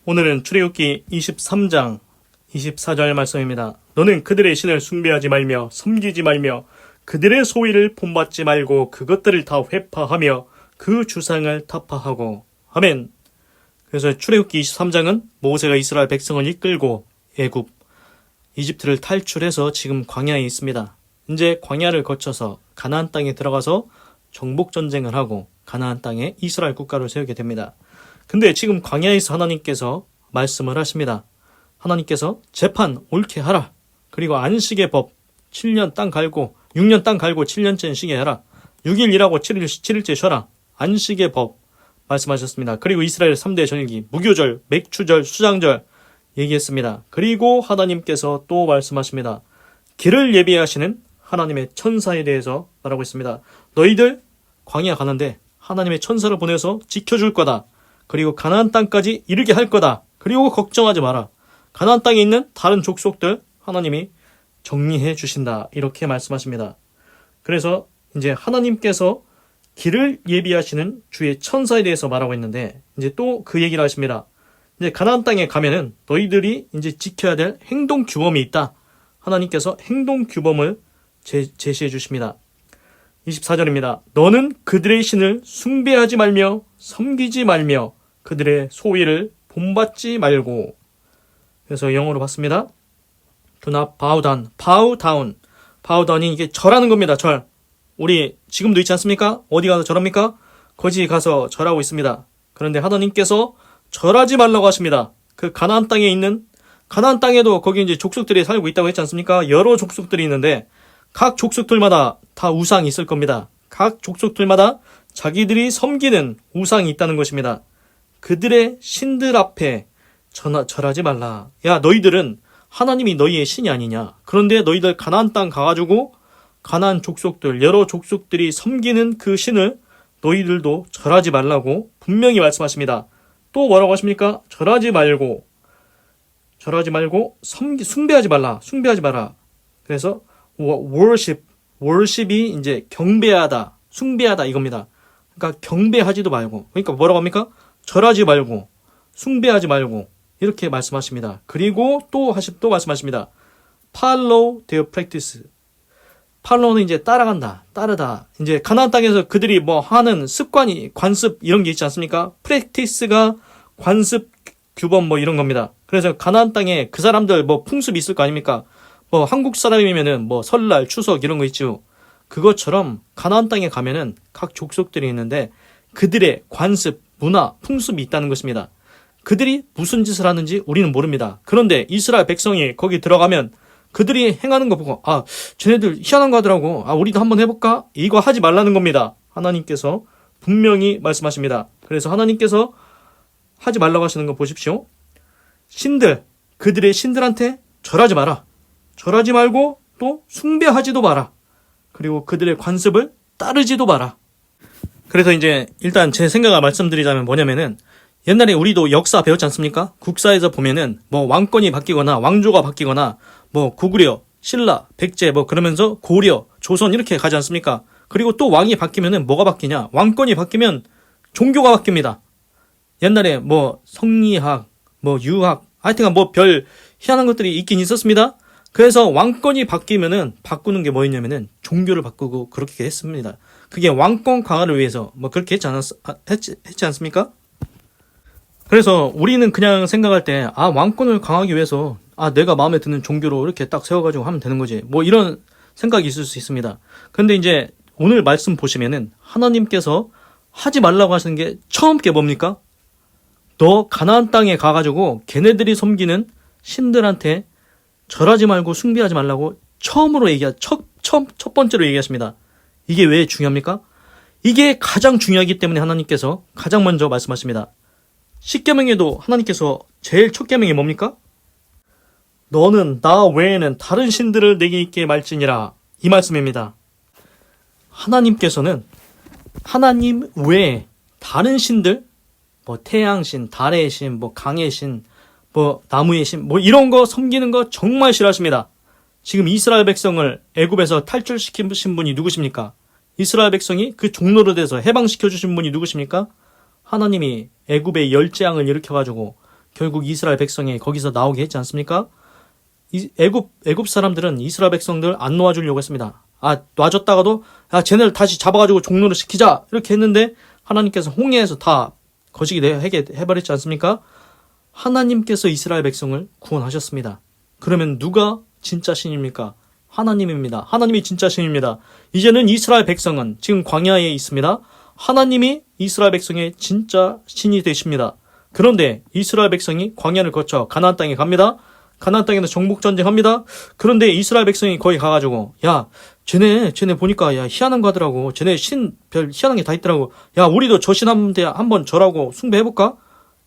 오늘은 출애굽기 23장 24절 말씀입니다. 너는 그들의 신을 숭배하지 말며 섬기지 말며 그들의 소위를 본받지 말고 그것들을 다 회파하며 그 주상을 타파하고. 아멘. 그래서 출애굽기 23장은 모세가 이스라엘 백성을 이끌고 애굽, 이집트를 탈출해서 지금 광야에 있습니다. 이제 광야를 거쳐서 가나안 땅에 들어가서 정복전쟁을 하고 가나안 땅에 이스라엘 국가를 세우게 됩니다. 근데 지금 광야에서 하나님께서 말씀을 하십니다. 하나님께서 재판 옳게 하라. 그리고 안식의 법 7년 땅 갈고 6년 땅 갈고 7년째 쉬게 하라. 6일 일하고 7일째 쉬어라. 안식의 법 말씀하셨습니다. 그리고 이스라엘 3대 전일기 무교절, 맥추절, 수장절 얘기했습니다. 그리고 하나님께서 또 말씀하십니다. 길을 예비하시는 하나님의 천사에 대해서 말하고 있습니다. 너희들 광야 가는데 하나님의 천사를 보내서 지켜줄 거다. 그리고 가나안 땅까지 이르게 할 거다. 그리고 걱정하지 마라. 가나안 땅에 있는 다른 족속들 하나님이 정리해 주신다. 이렇게 말씀하십니다. 그래서 이제 하나님께서 길을 예비하시는 주의 천사에 대해서 말하고 있는데 이제 또 그 얘기를 하십니다. 이제 가나안 땅에 가면은 너희들이 이제 지켜야 될 행동 규범이 있다. 하나님께서 행동 규범을 제시해 주십니다. 24절입니다. 너는 그들의 신을 숭배하지 말며 섬기지 말며 그들의 소위를 본받지 말고. 그래서 영어로 봤습니다. Do not bow down. bow down. bow down이 이게 절하는 겁니다. 절. 우리 지금도 있지 않습니까? 어디 가서 절합니까? 거기 가서 절하고 있습니다. 그런데 하나님께서 절하지 말라고 하십니다. 그 가나안 땅에 있는, 가나안 땅에도 거기 이제 족속들이 살고 있다고 했지 않습니까? 여러 족속들이 있는데 각 족속들마다 다 우상이 있을 겁니다. 각 족속들마다 자기들이 섬기는 우상이 있다는 것입니다. 그들의 신들 앞에 절하지 말라. 야, 너희들은 하나님이 너희의 신이 아니냐. 그런데 너희들 가나안 땅 가가지고 가나안 족속들, 여러 족속들이 섬기는 그 신을 너희들도 절하지 말라고 분명히 말씀하십니다. 또 뭐라고 하십니까? 절하지 말고 숭배하지 말라. 숭배하지 마라. 그래서 worship이 이제 경배하다, 숭배하다 이겁니다. 그러니까 경배하지도 말고, 그러니까 뭐라고 합니까? 절하지 말고, 숭배하지 말고 이렇게 말씀하십니다. 그리고 또 말씀하십니다. Follow their practice. 팔로우는 이제 따르다. 이제 가나안 땅에서 그들이 뭐 하는 습관이, 관습 이런 게 있지 않습니까? 프랙티스가 관습, 규범 뭐 이런 겁니다. 그래서 가나안 땅에 그 사람들 뭐 풍습이 있을 거 아닙니까? 뭐 한국 사람이면은 뭐 설날, 추석 이런 거 있죠. 그것처럼 가나안 땅에 가면은 각 족속들이 있는데 그들의 관습, 문화, 풍습이 있다는 것입니다. 그들이 무슨 짓을 하는지 우리는 모릅니다. 그런데 이스라엘 백성이 거기 들어가면 그들이 행하는 거 보고 쟤네들 희한한 거 하더라고. 우리도 한번 해볼까? 이거 하지 말라는 겁니다. 하나님께서 분명히 말씀하십니다. 그래서 하나님께서 하지 말라고 하시는 거 보십시오. 그들의 신들한테 절하지 마라. 절하지 말고 또 숭배하지도 마라. 그리고 그들의 관습을 따르지도 마라. 그래서 이제 일단 제 생각을 말씀드리자면 뭐냐면은 옛날에 우리도 역사 배웠지 않습니까? 국사에서 보면은 뭐 왕권이 바뀌거나 왕조가 바뀌거나 뭐 고구려, 신라, 백제 뭐 그러면서 고려, 조선 이렇게 가지 않습니까? 그리고 또 왕이 바뀌면은 뭐가 바뀌냐? 왕권이 바뀌면 종교가 바뀝니다. 옛날에 뭐 성리학, 뭐 유학, 하여튼간 뭐 별 희한한 것들이 있긴 있었습니다. 그래서 왕권이 바뀌면은 바꾸는 게 뭐였냐면은 종교를 바꾸고 그렇게 했습니다. 그게 왕권 강화를 위해서 뭐 그렇게 했지 않습니까? 그래서 우리는 그냥 생각할 때 왕권을 강하기 위해서 내가 마음에 드는 종교로 이렇게 딱 세워가지고 하면 되는 거지. 뭐 이런 생각이 있을 수 있습니다. 근데 이제 오늘 말씀 보시면은 하나님께서 하지 말라고 하시는 게 처음 게 뭡니까? 너 가나안 땅에 가가지고 걔네들이 섬기는 신들한테 절하지 말고 숭배하지 말라고 처음으로 첫 번째로 얘기하십니다. 이게 왜 중요합니까? 이게 가장 중요하기 때문에 하나님께서 가장 먼저 말씀하십니다. 십계명에도 하나님께서 제일 첫 계명이 뭡니까? 너는 나 외에는 다른 신들을 내게 있게 말지니라. 이 말씀입니다. 하나님께서는 하나님 외에 다른 신들, 뭐 태양신, 달의 신, 뭐 강의 신, 뭐 나무의 신, 뭐 이런 거 섬기는 거 정말 싫어하십니다. 지금 이스라엘 백성을 애굽에서 탈출시키신 분이 누구십니까? 이스라엘 백성이 그 종로로 돼서 해방시켜 주신 분이 누구십니까? 하나님이 애굽의 열재앙을 일으켜가지고 결국 이스라엘 백성이 거기서 나오게 했지 않습니까? 애굽 사람들은 이스라엘 백성들 안 놓아주려고 했습니다. 놔줬다가도 쟤네를 다시 잡아가지고 종노릇 시키자 이렇게 했는데 하나님께서 홍해에서 다 거시기 해버렸지 않습니까? 하나님께서 이스라엘 백성을 구원하셨습니다. 그러면 누가 진짜 신입니까? 하나님입니다. 하나님이 진짜 신입니다. 이제는 이스라엘 백성은 지금 광야에 있습니다. 하나님이 이스라엘 백성의 진짜 신이 되십니다. 그런데 이스라엘 백성이 광야를 거쳐 가나안 땅에 갑니다. 가나안 땅에서 정복전쟁합니다. 그런데 이스라엘 백성이 거기 가가지고 쟤네 보니까 희한한 거 하더라고. 쟤네 신 별 희한한 게 다 있더라고. 우리도 저 신한테 한번 절하고 숭배해볼까?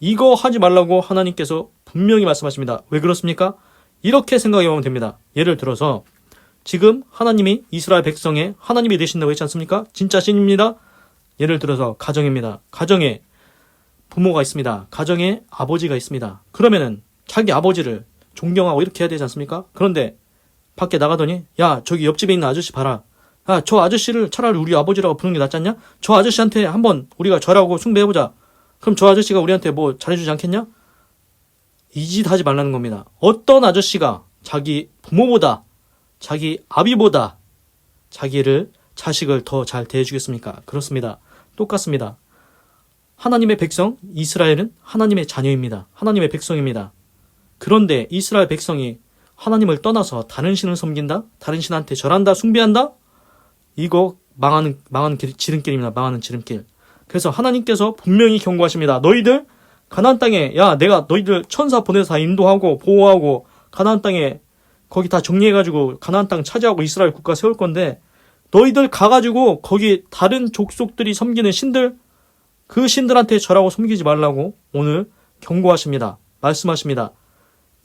이거 하지 말라고 하나님께서 분명히 말씀하십니다. 왜 그렇습니까? 이렇게 생각해보면 됩니다. 예를 들어서 지금 하나님이 이스라엘 백성의 하나님이 되신다고 했지 않습니까? 진짜 신입니다. 예를 들어서 가정입니다. 가정에 부모가 있습니다. 가정에 아버지가 있습니다. 그러면은 자기 아버지를 존경하고 이렇게 해야 되지 않습니까? 그런데 밖에 나가더니 저기 옆집에 있는 아저씨 봐라. 저 아저씨를 차라리 우리 아버지라고 부르는 게 낫지 않냐? 저 아저씨한테 한번 우리가 절하고 숭배해보자. 그럼 저 아저씨가 우리한테 뭐 잘해주지 않겠냐? 이 짓 하지 말라는 겁니다. 어떤 아저씨가 자기 부모보다 자기 아비보다 자식을 더 잘 대해주겠습니까? 그렇습니다. 똑같습니다. 하나님의 백성 이스라엘은 하나님의 자녀입니다. 하나님의 백성입니다. 그런데 이스라엘 백성이 하나님을 떠나서 다른 신을 섬긴다? 다른 신한테 절한다? 숭배한다? 이거 망하는 지름길입니다. 망하는 지름길. 그래서 하나님께서 분명히 경고하십니다. 너희들 가나안 땅에 내가 너희들 천사 보내서 다 인도하고 보호하고 가나안 땅에 거기 다 정리해가지고 가나안 땅 차지하고 이스라엘 국가 세울 건데 너희들 가가지고 거기 다른 족속들이 섬기는 신들 그 신들한테 절하고 섬기지 말라고 오늘 경고하십니다. 말씀하십니다.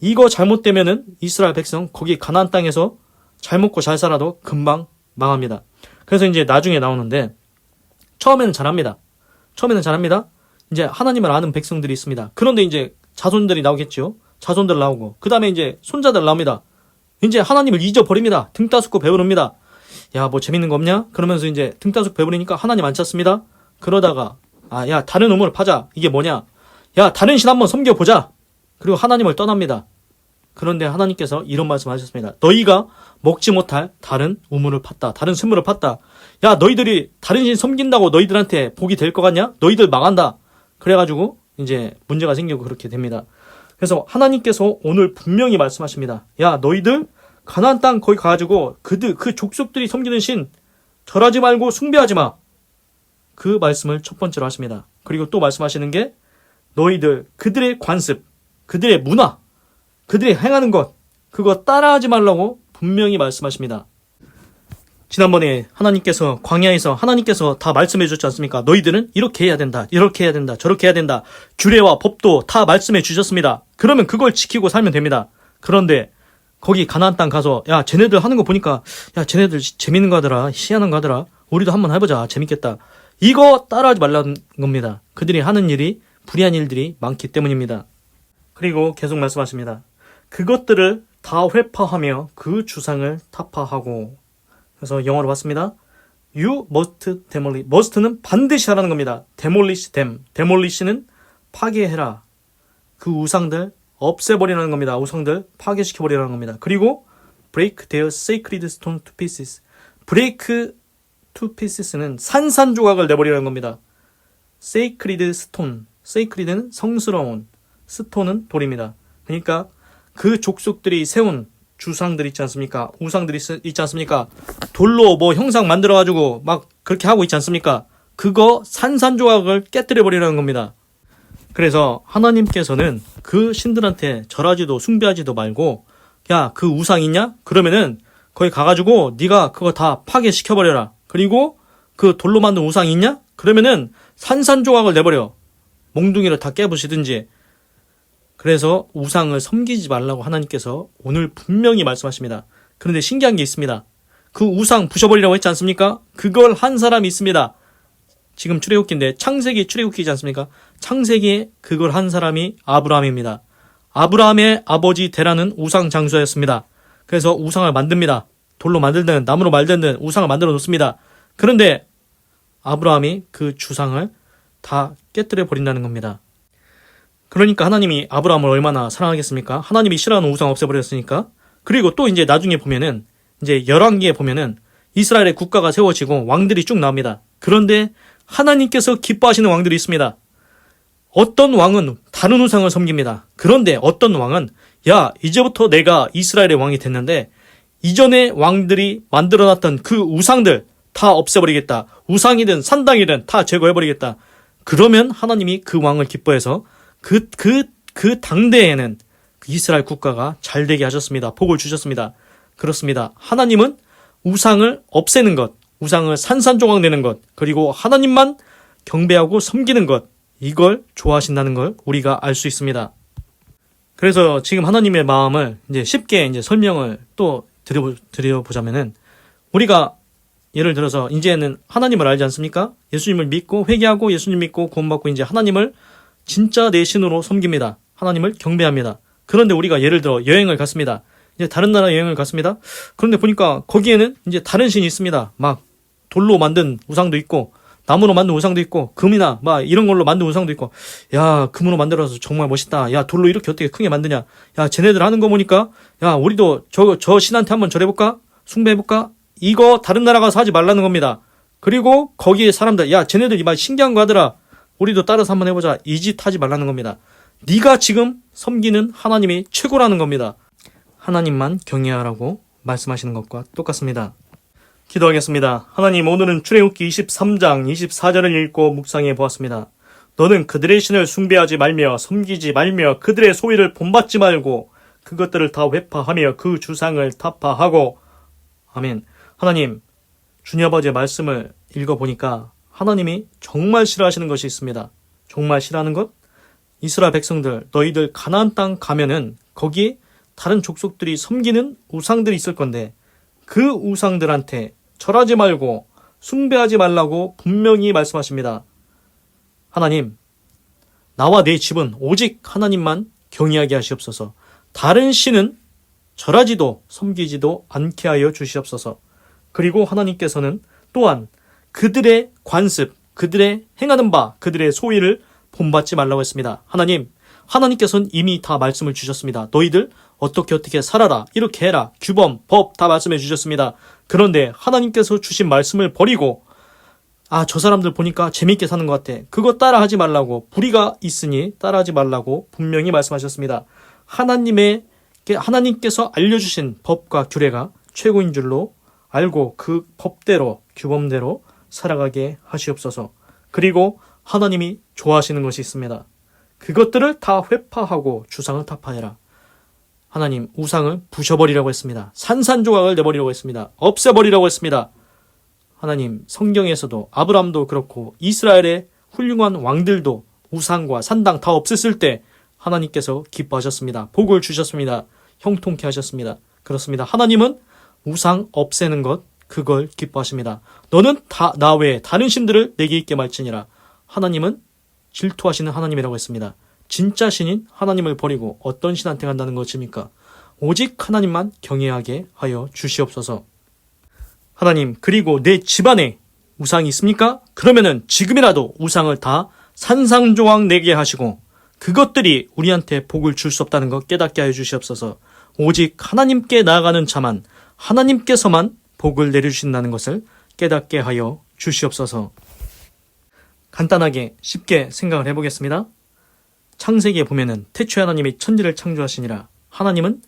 이거 잘못되면은 이스라엘 백성 거기 가나안 땅에서 잘 먹고 잘 살아도 금방 망합니다. 그래서 이제 나중에 나오는데 처음에는 잘합니다. 이제 하나님을 아는 백성들이 있습니다. 그런데 이제 자손들이 나오겠죠. 자손들 나오고 그 다음에 이제 손자들 나옵니다. 이제 하나님을 잊어버립니다. 등 따숩고 배부릅니다. 뭐 재밌는 거 없냐? 그러면서 이제 등 따숩고 배부르니까 하나님 안 찾습니다. 그러다가 다른 우물을 파자. 이게 뭐냐? 다른 신 한번 섬겨보자. 그리고 하나님을 떠납니다. 그런데 하나님께서 이런 말씀하셨습니다. 너희가 먹지 못할 다른 우물을 팠다. 다른 샘물을 팠다. 너희들이 다른 신 섬긴다고 너희들한테 복이 될 것 같냐? 너희들 망한다. 그래가지고 이제 문제가 생기고 그렇게 됩니다. 그래서 하나님께서 오늘 분명히 말씀하십니다. 너희들 가나안 땅 거기 가가지고 그 족속들이 섬기는 신 절하지 말고 숭배하지 마. 그 말씀을 첫 번째로 하십니다. 그리고 또 말씀하시는 게 너희들 그들의 관습, 그들의 문화, 그들이 행하는 것 그거 따라하지 말라고 분명히 말씀하십니다. 지난번에 하나님께서 광야에서 하나님께서 다 말씀해 주셨지 않습니까? 너희들은 이렇게 해야 된다. 이렇게 해야 된다. 저렇게 해야 된다. 규례와 법도 다 말씀해 주셨습니다. 그러면 그걸 지키고 살면 됩니다. 그런데 거기 가나안 땅 가서 쟤네들 하는 거 보니까 쟤네들 재밌는 거 하더라. 희한한 거 하더라. 우리도 한번 해보자. 재밌겠다. 이거 따라하지 말라는 겁니다. 그들이 하는 일이 불의한 일들이 많기 때문입니다. 그리고 계속 말씀하십니다. 그것들을 다 회파하며 그 주상을 타파하고 그래서 영어로 봤습니다. You must demolish. must는 반드시 하라는 겁니다. demolish them. demolish는 파괴해라. 그 우상들 없애버리라는 겁니다. 우상들 파괴시켜버리라는 겁니다. 그리고 break their sacred stone to pieces. break to pieces는 산산조각을 내버리라는 겁니다. sacred stone. sacred는 성스러운, stone은 돌입니다. 그러니까 그 족속들이 세운 주상들 있지 않습니까? 우상들이 있지 않습니까? 돌로 뭐 형상 만들어가지고 막 그렇게 하고 있지 않습니까? 그거 산산조각을 깨뜨려버리라는 겁니다. 그래서 하나님께서는 그 신들한테 절하지도 숭배하지도 말고 그 우상 있냐? 그러면은 거기 가가지고 네가 그거 다 파괴시켜버려라. 그리고 그 돌로 만든 우상 있냐? 그러면은 산산조각을 내버려. 몽둥이를 다 깨부시든지. 그래서 우상을 섬기지 말라고 하나님께서 오늘 분명히 말씀하십니다. 그런데 신기한 게 있습니다. 그 우상 부셔버리라고 했지 않습니까? 그걸 한 사람이 있습니다. 지금 출애굽기인데 창세기 출애굽기지 않습니까? 창세기에 그걸 한 사람이 아브라함입니다. 아브라함의 아버지 데라는 우상 장수였습니다. 그래서 우상을 만듭니다. 돌로 만들든 나무로 만들든 우상을 만들어 놓습니다. 그런데 아브라함이 그 주상을 다 깨뜨려 버린다는 겁니다. 그러니까 하나님이 아브라함을 얼마나 사랑하겠습니까? 하나님이 싫어하는 우상 없애버렸으니까. 그리고 또 이제 나중에 보면은 이제 열왕기에 보면은 이스라엘의 국가가 세워지고 왕들이 쭉 나옵니다. 그런데 하나님께서 기뻐하시는 왕들이 있습니다. 어떤 왕은 다른 우상을 섬깁니다. 그런데 어떤 왕은 야, 이제부터 내가 이스라엘의 왕이 됐는데 이전에 왕들이 만들어놨던 그 우상들 다 없애버리겠다. 우상이든 산당이든 다 제거해버리겠다. 그러면 하나님이 그 왕을 기뻐해서 그 당대에는 이스라엘 국가가 잘 되게 하셨습니다. 복을 주셨습니다. 그렇습니다. 하나님은 우상을 없애는 것, 우상을 산산조각 내는 것, 그리고 하나님만 경배하고 섬기는 것, 이걸 좋아하신다는 걸 우리가 알 수 있습니다. 그래서 지금 하나님의 마음을 이제 쉽게 이제 설명을 또 드려보자면은 우리가 예를 들어서 이제는 하나님을 알지 않습니까? 예수님을 믿고 회개하고 예수님 믿고 구원받고 이제 하나님을 진짜 내 신으로 섬깁니다. 하나님을 경배합니다. 그런데 우리가 예를 들어 여행을 갔습니다. 이제 다른 나라 여행을 갔습니다. 그런데 보니까 거기에는 이제 다른 신이 있습니다. 막 돌로 만든 우상도 있고 나무로 만든 우상도 있고 금이나 막 이런 걸로 만든 우상도 있고 야 금으로 만들어서 정말 멋있다. 야 돌로 이렇게 어떻게 크게 만드냐. 야 쟤네들 하는 거 보니까 야 우리도 저 신한테 한번 절해볼까? 숭배해볼까? 이거 다른 나라 가서 하지 말라는 겁니다. 그리고 거기에 사람들 야 쟤네들 막 신기한 거 하더라. 우리도 따라서 한번 해보자. 이 짓 하지 말라는 겁니다. 네가 지금 섬기는 하나님이 최고라는 겁니다. 하나님만 경외하라고 말씀하시는 것과 똑같습니다. 기도하겠습니다. 하나님, 오늘은 출애굽기 23장 24절을 읽고 묵상해 보았습니다. 너는 그들의 신을 숭배하지 말며 섬기지 말며 그들의 소위를 본받지 말고 그것들을 다 회파하며 그 주상을 타파하고. 아멘. 하나님, 주님 아버지의 말씀을 읽어보니까 하나님이 정말 싫어하시는 것이 있습니다. 정말 싫어하는 것? 이스라엘 백성들, 너희들 가나안 땅 가면은 거기 다른 족속들이 섬기는 우상들이 있을 건데 그 우상들한테 절하지 말고 숭배하지 말라고 분명히 말씀하십니다. 하나님, 나와 내 집은 오직 하나님만 경외하게 하시옵소서. 다른 신은 절하지도 섬기지도 않게 하여 주시옵소서. 그리고 하나님께서는 또한 그들의 관습, 그들의 행하는 바, 그들의 소위를 본받지 말라고 했습니다. 하나님께서는 이미 다 말씀을 주셨습니다. 너희들 어떻게 살아라, 이렇게 해라, 규범, 법 다 말씀해 주셨습니다. 그런데 하나님께서 주신 말씀을 버리고 저 사람들 보니까 재밌게 사는 것 같아. 그거 따라하지 말라고, 불의가 있으니 따라하지 말라고 분명히 말씀하셨습니다. 하나님께서 알려주신 법과 규례가 최고인 줄로 알고 그 법대로, 규범대로 살아가게 하시옵소서. 그리고 하나님이 좋아하시는 것이 있습니다. 그것들을 다 회파하고 주상을 타파해라. 하나님, 우상을 부셔버리라고 했습니다. 산산조각을 내버리라고 했습니다. 없애버리라고 했습니다. 하나님, 성경에서도 아브라함도 그렇고 이스라엘의 훌륭한 왕들도 우상과 산당 다 없앴을 때 하나님께서 기뻐하셨습니다. 복을 주셨습니다. 형통케 하셨습니다. 그렇습니다. 하나님은 우상 없애는 것, 그걸 기뻐하십니다. 너는 나 외에 다른 신들을 내게 있게 말지니라. 하나님은 질투하시는 하나님이라고 했습니다. 진짜 신인 하나님을 버리고 어떤 신한테 간다는 것입니까? 오직 하나님만 경외하게 하여 주시옵소서. 하나님, 그리고 내 집안에 우상이 있습니까? 그러면은 지금이라도 우상을 다 산산조각 내게 하시고 그것들이 우리한테 복을 줄 수 없다는 것 깨닫게 하여 주시옵소서. 오직 하나님께 나아가는 자만, 하나님께서만 복을 내려주신다는 것을 깨닫게 하여 주시옵소서. 간단하게 쉽게 생각을 해보겠습니다. 창세기에 보면은 태초에 하나님이 천지를 창조하시니라. 하나님은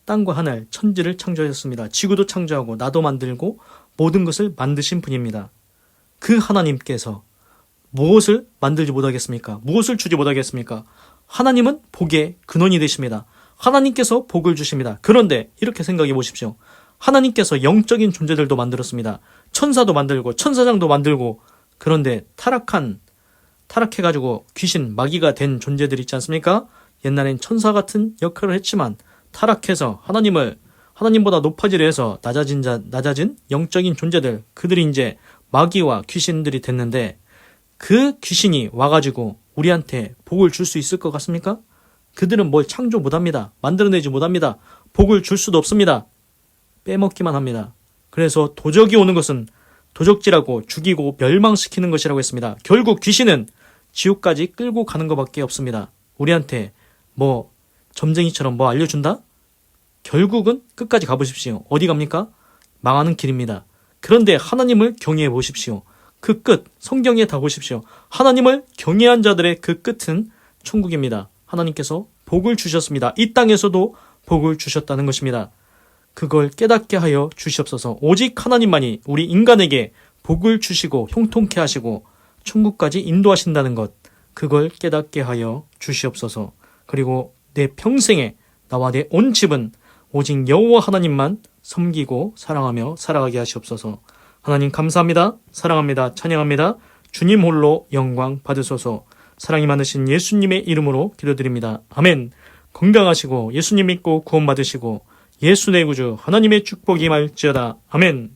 땅과 하늘, 천지를 창조하셨습니다. 지구도 창조하고 나도 만들고 모든 것을 만드신 분입니다. 그 하나님께서 무엇을 만들지 못하겠습니까? 무엇을 주지 못하겠습니까? 하나님은 복의 근원이 되십니다. 하나님께서 복을 주십니다. 그런데 이렇게 생각해 보십시오. 하나님께서 영적인 존재들도 만들었습니다. 천사도 만들고 천사장도 만들고, 그런데 타락해가지고 귀신, 마귀가 된 존재들 있지 않습니까? 옛날엔 천사 같은 역할을 했지만 타락해서 하나님보다 높아지려 해서 낮아진 영적인 존재들, 그들이 이제 마귀와 귀신들이 됐는데 그 귀신이 와가지고 우리한테 복을 줄 수 있을 것 같습니까? 그들은 뭘 창조 못합니다. 만들어내지 못합니다. 복을 줄 수도 없습니다. 빼먹기만 합니다. 그래서 도적이 오는 것은 도적질하고 죽이고 멸망시키는 것이라고 했습니다. 결국 귀신은 지옥까지 끌고 가는 것밖에 없습니다. 우리한테 뭐 점쟁이처럼 뭐 알려준다? 결국은 끝까지 가보십시오. 어디 갑니까? 망하는 길입니다. 그런데 하나님을 경외해 보십시오. 그 끝, 성경에 다 보십시오. 하나님을 경외한 자들의 그 끝은 천국입니다. 하나님께서 복을 주셨습니다. 이 땅에서도 복을 주셨다는 것입니다. 그걸 깨닫게 하여 주시옵소서. 오직 하나님만이 우리 인간에게 복을 주시고 형통케 하시고 천국까지 인도하신다는 것, 그걸 깨닫게 하여 주시옵소서. 그리고 내 평생에 나와 내 온 집은 오직 여호와 하나님만 섬기고 사랑하며 살아가게 하시옵소서. 하나님 감사합니다. 사랑합니다. 찬양합니다. 주님 홀로 영광 받으소서. 사랑이 많으신 예수님의 이름으로 기도드립니다. 아멘. 건강하시고 예수님 믿고 구원 받으시고 예수 내 구주 하나님의 축복이 임할지어다. 아멘.